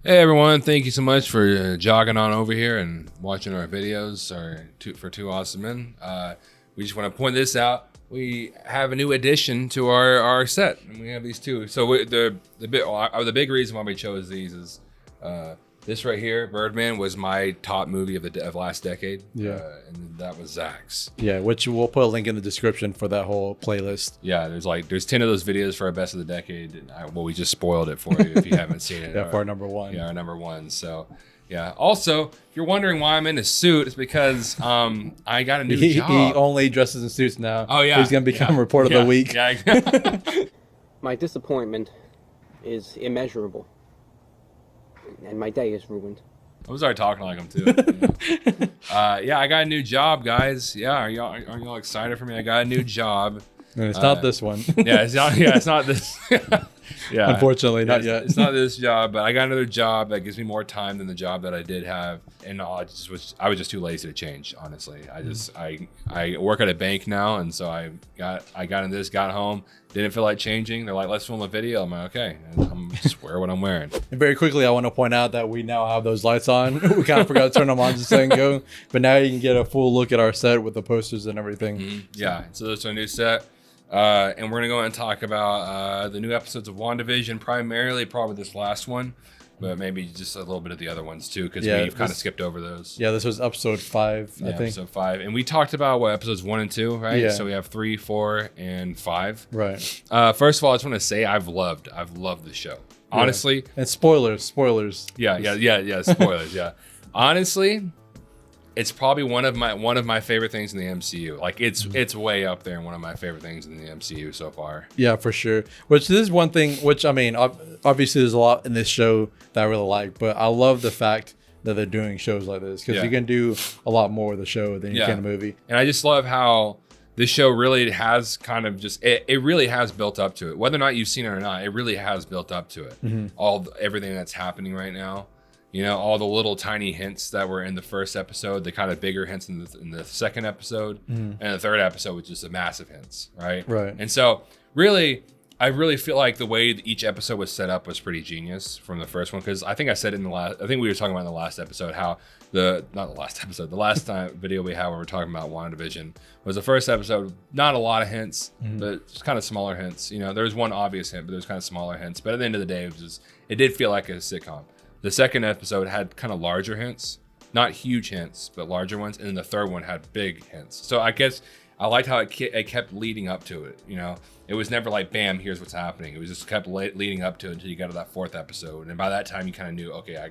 Hey everyone, thank you so much for jogging on over here and watching our videos for Two Awesome Men. We just want to point this out. We have a new addition to our set, and we have these two. So the big reason why we chose these is this right here, Birdman, was my top movie of last decade. Yeah. And that was Zach's. Yeah, which we'll put a link in the description for that whole playlist. Yeah, there's 10 of those videos for our best of the decade. And we just spoiled it for you if you haven't seen it. Yeah, for our number one. Yeah, our number one. So, yeah. Also, if you're wondering why I'm in a suit, it's because I got a new job. He only dresses in suits now. Oh yeah, he's gonna become Report of the Week. Yeah. My disappointment is immeasurable, and my day is ruined. I was already talking like him too. Yeah, I got a new job, guys. Yeah, are y'all excited for me? I got a new job. And it's not this one. Yeah, it's not this. Yeah, unfortunately, not yet. It's not this job, but I got another job that gives me more time than the job that I did have, and I was just too lazy to change. Honestly, I work at a bank now, and so I got in this, got home, didn't feel like changing. They're like, let's film a video. I'm like, okay, and I'm just wear what I'm wearing. And very quickly, I want to point out that we now have those lights on. We kind of forgot to turn them on just a second ago, but now you can get a full look at our set with the posters and everything. Mm-hmm. Yeah, so this is our new set. And we're going to go and talk about the new episodes of WandaVision, probably this last one, but maybe just a little bit of the other ones too, because we've kind of skipped over those. Yeah, this was episode 5, I think. Episode 5. And we talked about episodes 1 and 2, right? Yeah. So we have 3, 4, and 5. Right. First of all, I just want to say I've loved the show. Honestly. Yeah. And spoilers. Yeah, spoilers, yeah. Honestly, it's probably one of my favorite things in the MCU. Like it's way up there and one of my favorite things in the MCU so far. Yeah, for sure. Which this is one thing, which I mean, obviously there's a lot in this show that I really like, but I love the fact that they're doing shows like this because you can do a lot more with a show than you can a movie. And I just love how this show really has kind of just it really has built up to it. Whether or not you've seen it or not, it really has built up to it. Mm-hmm. Everything that's happening right now. You know, all the little tiny hints that were in the first episode, the kind of bigger hints in the second episode, and the third episode was just the massive hints, right? Right. And so, really, I really feel like the way that each episode was set up was pretty genius from the first one, because I think I said it I think we were talking about in the last episode how the last time video we had when we were talking about WandaVision was the first episode, not a lot of hints, but just kind of smaller hints. You know, there was one obvious hint, but there was kind of smaller hints. But at the end of the day, it did feel like a sitcom. The second episode had kind of larger hints, not huge hints, but larger ones. And then the third one had big hints. So I guess I liked how it kept leading up to it. You know, it was never like, bam, here's what's happening. It was just kept leading up to it until you got to that fourth episode. And by that time, you kind of knew, okay,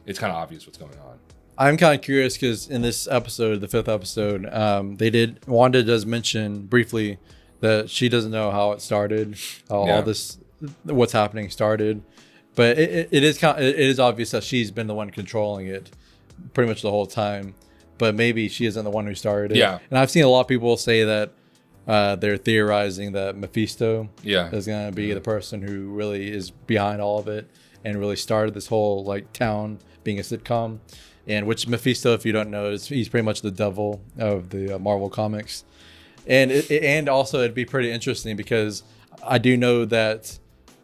it's kind of obvious what's going on. I'm kind of curious because in this episode, the 5th episode, Wanda does mention briefly that she doesn't know how it started, how all this, what's happening started. But it is obvious that she's been the one controlling it pretty much the whole time. But maybe she isn't the one who started it. Yeah. And I've seen a lot of people say that they're theorizing that Mephisto is going to be the person who really is behind all of it and really started this whole like town being a sitcom. And which Mephisto, if you don't know, he's pretty much the devil of the Marvel comics. And also it'd be pretty interesting because I do know that.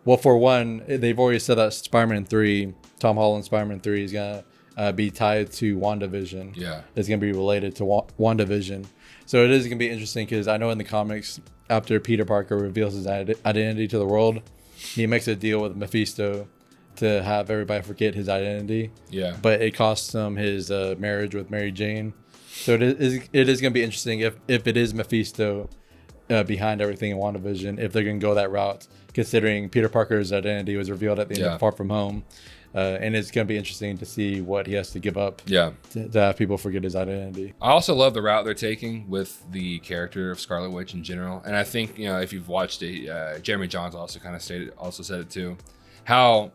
Well, for one, they've already said that Spider-Man 3, Tom Holland's Spider-Man 3 is going to be tied to WandaVision. Yeah. It's going to be related to WandaVision. So it is going to be interesting because I know in the comics, after Peter Parker reveals his identity to the world, he makes a deal with Mephisto to have everybody forget his identity. Yeah. But it costs him his marriage with Mary Jane. So it is going to be interesting if it is Mephisto behind everything in WandaVision, if they're going to go that route, considering Peter Parker's identity was revealed at the end of Far From Home. And it's going to be interesting to see what he has to give up to have people forget his identity. I also love the route they're taking with the character of Scarlet Witch in general. And I think, you know, if you've watched it, Jeremy Jahns also said it too, how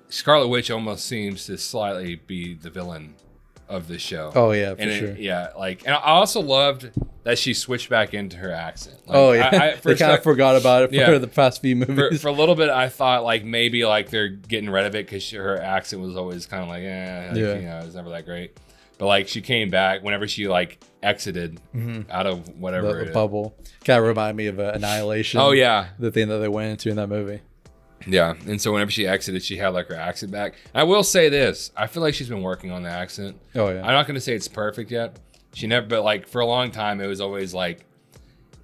Scarlet Witch almost seems to slightly be the villain of the show. Oh yeah, for sure. And I also loved that she switched back into her accent. Like, they kind of forgot about it for the past few movies. For a little bit, I thought like maybe like they're getting rid of it because her accent was always kind of like, you know, it was never that great. But like she came back whenever she like exited out of whatever the bubble. Kind of remind me of Annihilation. Oh yeah, the thing that they went into in that movie. Yeah, and so whenever she exited, she had like her accent back. And I will say this: I feel like she's been working on the accent. Oh yeah. I'm not going to say it's perfect yet. She never, but like for a long time, it was always like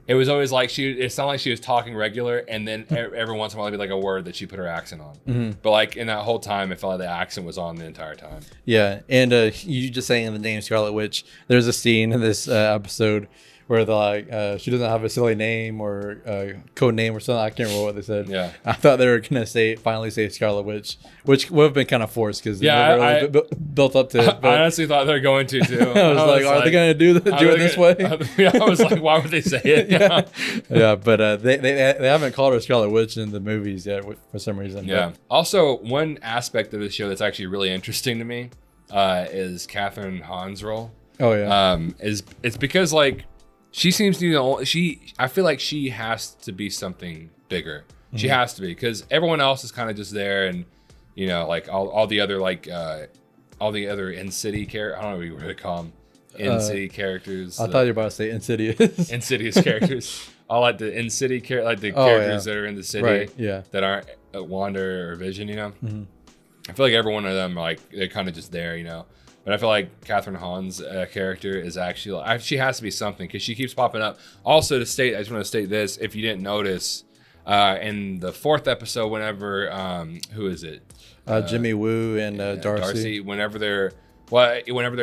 it sounded like she was talking regular, and then every once in a while, it'd be like a word that she put her accent on. Mm-hmm. But like in that whole time, it felt like the accent was on the entire time. Yeah, and you just saying the name Scarlet Witch. There's a scene in this episode where they're like, she doesn't have a silly name or code name or something. I can't remember what they said. Yeah, I thought they were gonna finally say Scarlet Witch, which would have been kind of forced because I built up to it. I honestly thought they were going to too. I was like, are they gonna do it this way? I was like, why would they say it? Yeah, but they haven't called her Scarlet Witch in the movies yet for some reason. Yeah. But. Also, one aspect of the show that's actually really interesting to me is Catherine Hahn's role. Oh yeah. It's because like. She seems to be the only. I feel like she has to be something bigger. Mm-hmm. She has to be because everyone else is kind of just there, and you know, like all the other all the other in-city characters. I don't know what you really call them. In-city characters. I thought you were about to say Insidious. Insidious characters. All like the in-city characters that are in the city, right? Yeah. That aren't Wanda or Vision. You know. Mm-hmm. I feel like every one of them they're kind of just there. You know. But I feel like Catherine Hahn's character is actually, she has to be something because she keeps popping up. Also, I just want to state this, if you didn't notice, in the 4th episode, whenever, who is it? Jimmy Woo and Darcy. Whenever they're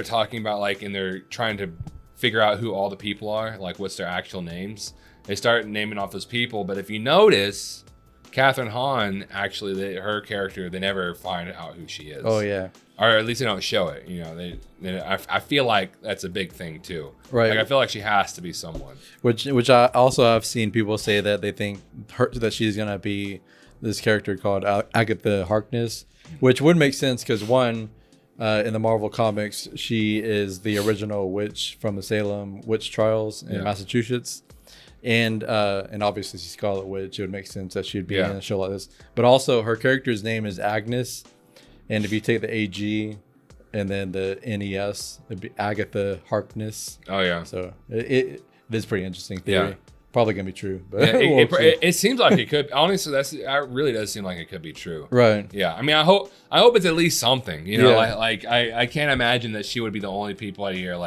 talking about and they're trying to figure out who all the people are, like what's their actual names, they start naming off those people. But if you notice, Catherine Hahn, actually, her character, they never find out who she is. Oh, yeah. Or at least they don't show it. You know, I feel like that's a big thing too. Right. Like I feel like she has to be someone. Which I also have seen people say that they think that she's gonna be this character called Agatha Harkness, which would make sense because one, in the Marvel comics, she is the original witch from the Salem witch trials in Massachusetts. And obviously she's Scarlet Witch. It would make sense that she'd be in a show like this. But also her character's name is Agnes. And if you take the AG and then the NES, it'd be Agatha Harkness. Oh, yeah. So it is pretty interesting theory. Yeah. Probably going to be true. But it seems like it could. Honestly, that really does seem like it could be true. Right. Yeah. I mean, I hope it's at least something. You know, I can't imagine that she would be the only people out here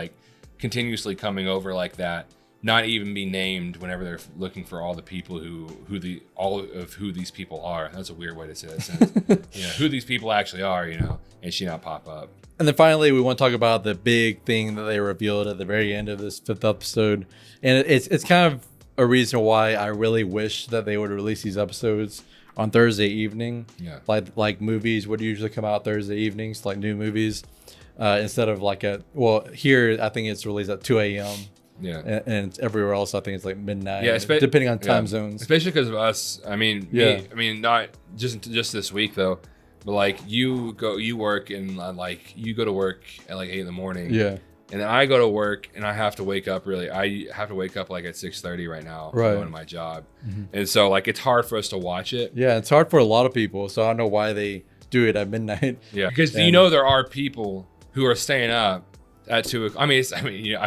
continuously coming over like that. Not even be named whenever they're looking for all the people who these people are. That's a weird way to say that. You know, who these people actually are, you know, and she not pop up. And then finally, we want to talk about the big thing that they revealed at the very end of this 5th episode. And it's kind of a reason why I really wish that they would release these episodes on Thursday evening. Yeah. Like movies would usually come out Thursday evenings, like new movies, instead of here, I think it's released at 2 a.m. Yeah, and everywhere else I think it's like midnight. Yeah, depending on time zones. Especially because of us. I mean, me, not just this week though, but you work and you go to work at 8 in the morning. Yeah, and then I go to work and I have to wake up I have to wake up at 6:30 right now. Right, going to my job, and so it's hard for us to watch it. Yeah, it's hard for a lot of people. So I don't know why they do it at midnight. Yeah, because there are people who are staying up at 2 o'clock. I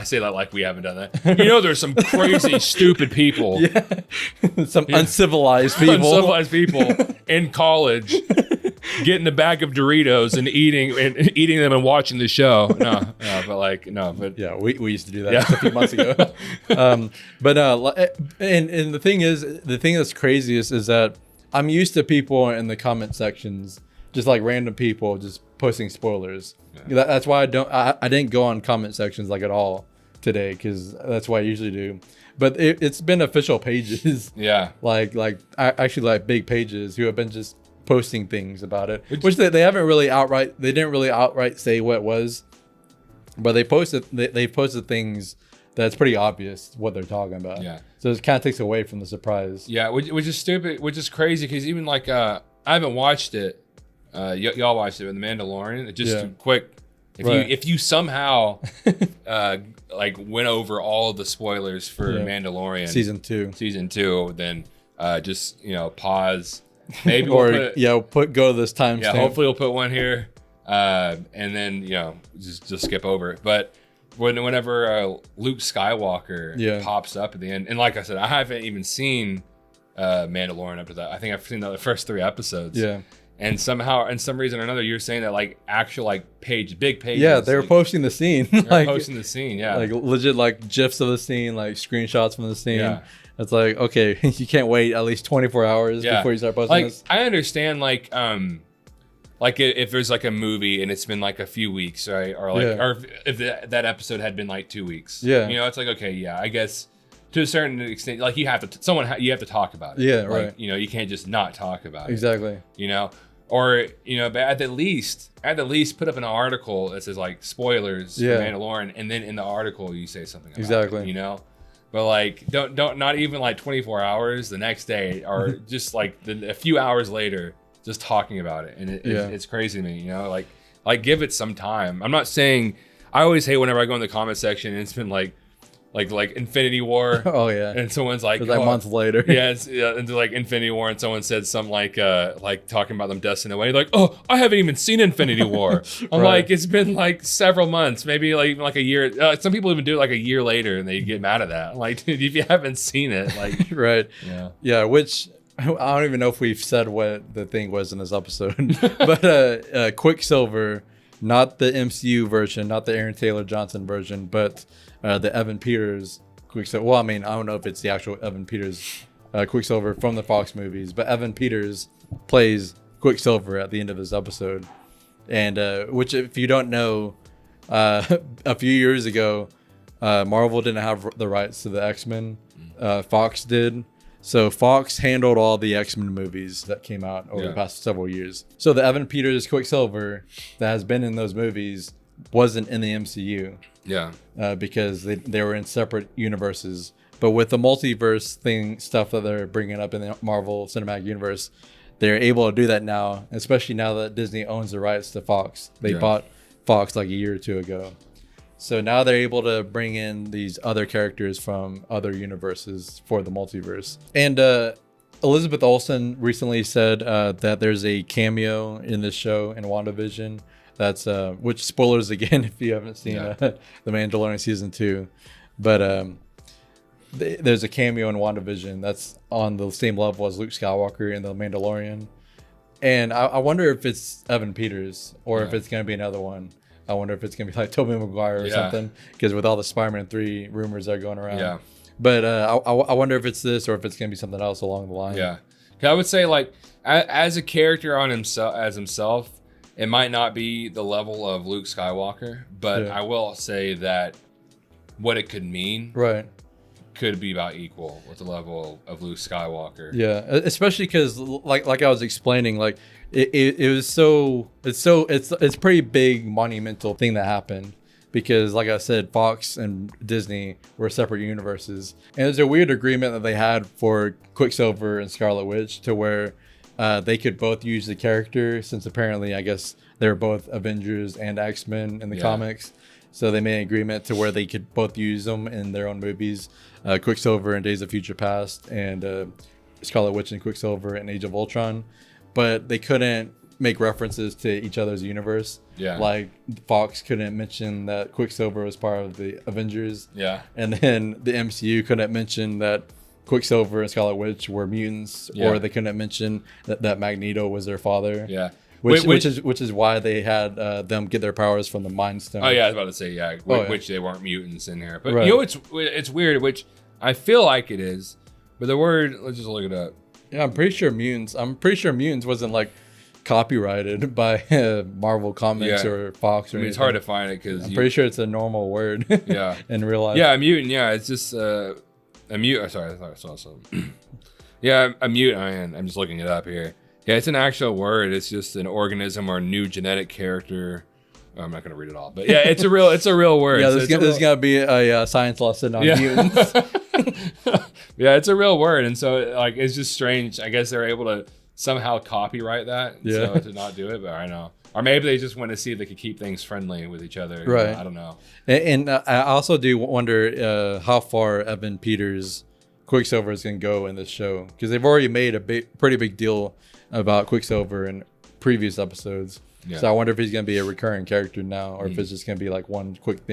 say that like we haven't done that. There's some crazy, stupid people. Yeah. Some uncivilized people. Uncivilized people in college getting a bag of Doritos and eating them and watching the show. But yeah, we used to do that a few months ago. And the thing that's craziest is that I'm used to people in the comment sections, just random people just posting spoilers. Yeah. That's why I didn't go on comment sections at all today, because that's what I usually do. But it's been official pages. Yeah. Actually big pages who have been just posting things about it, which they didn't really outright say what it was, but they posted things that's pretty obvious what they're talking about. Yeah. So it kind of takes away from the surprise. Yeah, which is stupid, which is crazy, because even I haven't watched it. Y'all watched it with The Mandalorian. Quick, if you somehow went over all the spoilers for Mandalorian season 2, then just pause. Maybe go to this timestamp. Yeah, hopefully we'll put one here, and then just skip over it. But whenever Luke Skywalker pops up at the end, and like I said, I haven't even seen Mandalorian up to that. I think I've seen the first 3 episodes. Yeah. And somehow, and some reason or another, you're saying that like actual like big pages. Yeah, they were posting the scene. Posting the scene, yeah. Like legit like GIFs of the scene, like screenshots from the scene. Yeah. It's like, okay, you can't wait at least 24 hours before you start posting this. I understand like if there's like a movie and it's been like a few weeks, right? Or like or if that episode had been like 2 weeks. Yeah. You know, it's like, okay, yeah, I guess to a certain extent, like you have to you have to talk about it. Yeah, like, right. You know, you can't just not talk about it. Exactly. You know? Or, you know, but at the least put up an article that says like spoilers for Mandalorian, and then in the article you say something about it, you know? But like don't not even like 24 hours the next day, or just like a few hours later just talking about it. And it's crazy to me, you know? Like give it some time. I'm not saying, I always hate whenever I go in the comment section and it's been like Infinity War. Oh yeah. And someone's like, like months later. Into like Infinity War, and someone said something like talking about them dusting away. Like, oh, I haven't even seen Infinity War. I'm like, it's been like several months, maybe like even like a year. Some people even do it like a year later, and they get mad at that. I'm like, dude, if you haven't seen it, like, right. Yeah. Yeah. Which I don't even know if we've said what the thing was in this episode, but Quicksilver, not the MCU version, not the Aaron Taylor Johnson version, but the Evan Peters Quicksilver. Well, I mean, I don't know if it's the actual Evan Peters Quicksilver from the Fox movies, but Evan Peters plays Quicksilver at the end of this episode. And which, if you don't know, a few years ago, Marvel didn't have the rights to the X-Men. Fox did. So Fox handled all the X-Men movies that came out over the past several years. So the Evan Peters Quicksilver that has been in those movies wasn't in the MCU. Yeah. Because they were in separate universes. But with the multiverse stuff that they're bringing up in the Marvel Cinematic Universe, they're able to do that now, especially now that Disney owns the rights to Fox. They bought Fox like a year or 2 ago. So now they're able to bring in these other characters from other universes for the multiverse. And Elizabeth Olsen recently said that there's a cameo in this show in WandaVision. That's which, spoilers again if you haven't seen The Mandalorian season 2, but there's a cameo in WandaVision that's on the same level as Luke Skywalker in The Mandalorian, and I wonder if it's Evan Peters or if it's gonna be another one. I wonder if it's gonna be like Tobey Maguire or something, because with all the Spider-Man 3 rumors that are going around. Yeah. But I wonder if it's this or if it's gonna be something else along the line. Yeah, I would say like as a character on himself. It might not be the level of Luke Skywalker, but I will say that what it could mean could be about equal with the level of Luke Skywalker. Yeah, especially because like I was explaining, like it's pretty big monumental thing that happened, because like I said, Fox and Disney were separate universes, and there's a weird agreement that they had for Quicksilver and Scarlet Witch to where they could both use the character, since apparently, I guess, they're both Avengers and X-Men in the comics. So they made an agreement to where they could both use them in their own movies. Quicksilver in Days of Future Past, and Scarlet Witch and Quicksilver in Age of Ultron. But they couldn't make references to each other's universe. Yeah. Like Fox couldn't mention that Quicksilver was part of the Avengers. Yeah. And then the MCU couldn't mention that Quicksilver and Scarlet Witch were mutants, or they couldn't mention that Magneto was their father. Yeah, which is why they had them get their powers from the Mind Stone. Oh yeah, I was about to say which they weren't mutants in here, but you know it's weird, which I feel like it is, but the word, let's just look it up. Yeah, I'm pretty sure mutants wasn't like copyrighted by Marvel Comics or Fox or anything. It's hard to find it because I'm pretty sure it's a normal word. In real life. Yeah, a mutant. Yeah, it's just a mute. Sorry, I thought I saw something. Yeah, a mutant. I'm just looking it up here. Yeah, it's an actual word. It's just an organism or new genetic character. Oh, I'm not gonna read it all, but yeah, it's a real word. Yeah, there's gonna be a science lesson on mutants. Yeah, it's a real word, and so like it's just strange. I guess they're able to somehow copyright that, so to not do it. But I don't know. Or maybe they just want to see if they could keep things friendly with each other. Right. I don't know. And I also do wonder how far Evan Peters' Quicksilver is going to go in this show, because they've already made a pretty big deal about Quicksilver in previous episodes. So I wonder if he's gonna be a recurring character now, or if it's just gonna be like one quick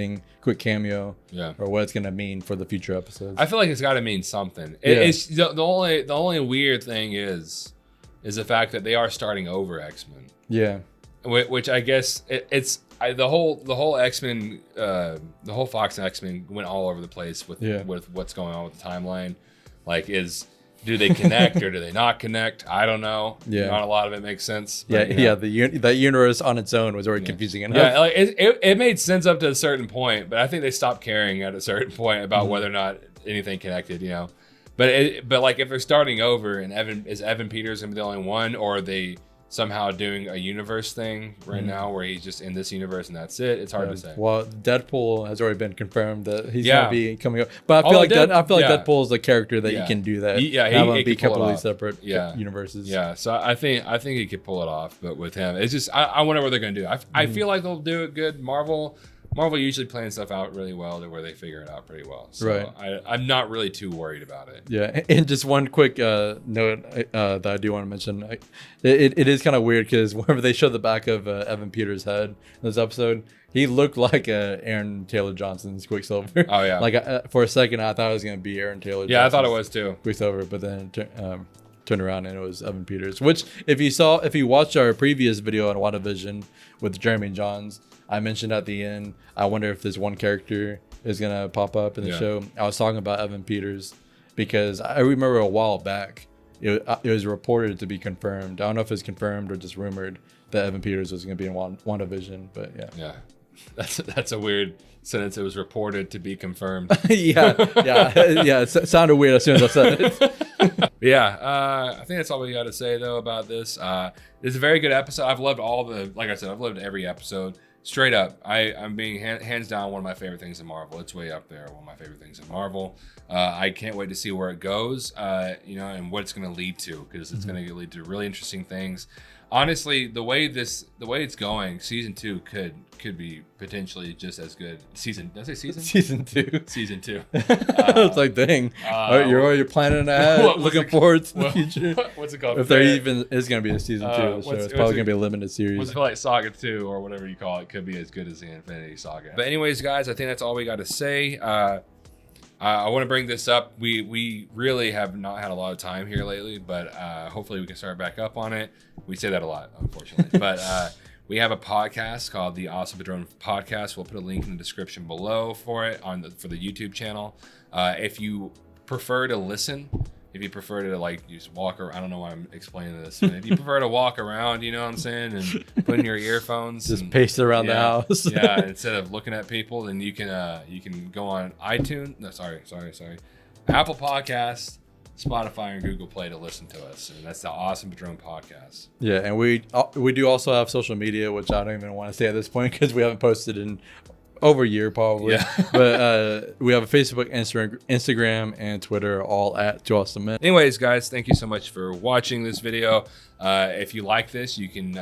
cameo, or what it's gonna mean for the future episodes. I feel like it's got to mean something. It's the only weird thing is the fact that they are starting over X-Men. Yeah, which I guess the whole X-Men, the whole Fox and X-Men went all over the place with what's going on with the timeline. Like, do they connect or do they not connect? I don't know. Yeah, not a lot of it makes sense. But, that universe on its own was already confusing enough. Yeah, like it made sense up to a certain point, but I think they stopped caring at a certain point about whether or not anything connected. But like if they're starting over and Evan Peters gonna be the only one, or are they somehow doing a universe thing right now where he's just in this universe and that's it? It's hard to say. Well, Deadpool has already been confirmed that he's gonna be coming up, but I feel like Deadpool is the character that you can do that. He be completely separate universes. Yeah, so I think he could pull it off, but with him, it's just I wonder what they're gonna do. I feel like they'll do it good. Marvel usually plans stuff out really well to where they figure it out pretty well. So I'm not really too worried about it. Yeah, and just one quick note that I do want to mention. It is kind of weird because whenever they show the back of Evan Peters' head in this episode, he looked like Aaron Taylor Johnson's Quicksilver. Oh, yeah. Like for a second, I thought it was going to be Aaron Taylor Johnson's I thought it was too. Quicksilver, but then turned around and it was Evan Peters. Which, if you watched our previous video on WandaVision with Jeremy Johns, I mentioned at the end, I wonder if this one character is going to pop up in the show. I was talking about Evan Peters because I remember a while back, it was reported to be confirmed. I don't know if it's confirmed or just rumored that Evan Peters was going to be in WandaVision, but yeah. Yeah. That's a weird sentence. It was reported to be confirmed. yeah. It sounded weird as soon as I said it. I think that's all we got to say though about this. This is a very good episode. I've loved I've loved every episode. Straight up, I'm being hands down one of my favorite things in Marvel. It's way up there, one of my favorite things in Marvel. I can't wait to see where it goes, and what it's going to lead to, because it's going to lead to really interesting things. Honestly, the way it's going, season 2 could be potentially just as good. Did I say season? Season 2. Season 2. It's like, dang, you're planning ahead, looking forward to the future. What's it called? If there even is going to be a season 2 of the show, it's probably going to be a limited series. What's it called, like Saga 2 or whatever you call it, could be as good as the Infinity Saga. But anyways, guys, I think that's all we got to say. I want to bring this up. We really have not had a lot of time here lately, but hopefully we can start back up on it. We say that a lot, unfortunately. But we have a podcast called the Awesome Padron Podcast. We'll put a link in the description below for it for the YouTube channel. If you prefer to listen, if you prefer to like just walk around, I don't know why I'm explaining this. But if you prefer to walk around, you know what I'm saying, and put in your earphones, just pace around the house. Instead of looking at people, then you can go on iTunes. No, sorry, Apple Podcasts, Spotify, and Google Play to listen to us, and that's the Awesome Padron Podcast. Yeah, and we do also have social media, which I don't even want to say at this point because we haven't posted in over a year probably. Yeah. But we have a Facebook, Instagram, and Twitter, all at 2 Awesome Men. Anyways, guys, thank you so much for watching this video. If you like this, you can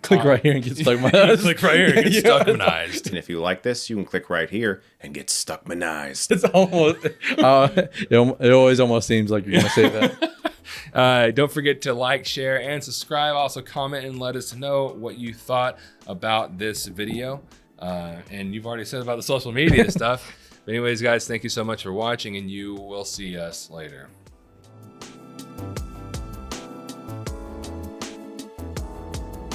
click right here and get stuckmanized. Click right here and get stuckmanized. And if you like this, you can click right here and get stuckmanized. It's almost it always almost seems like you're gonna say that. Don't forget to like, share, and subscribe. Also comment and let us know what you thought about this video. And you've already said about the social media stuff. But anyways, guys, thank you so much for watching, and you will see us later.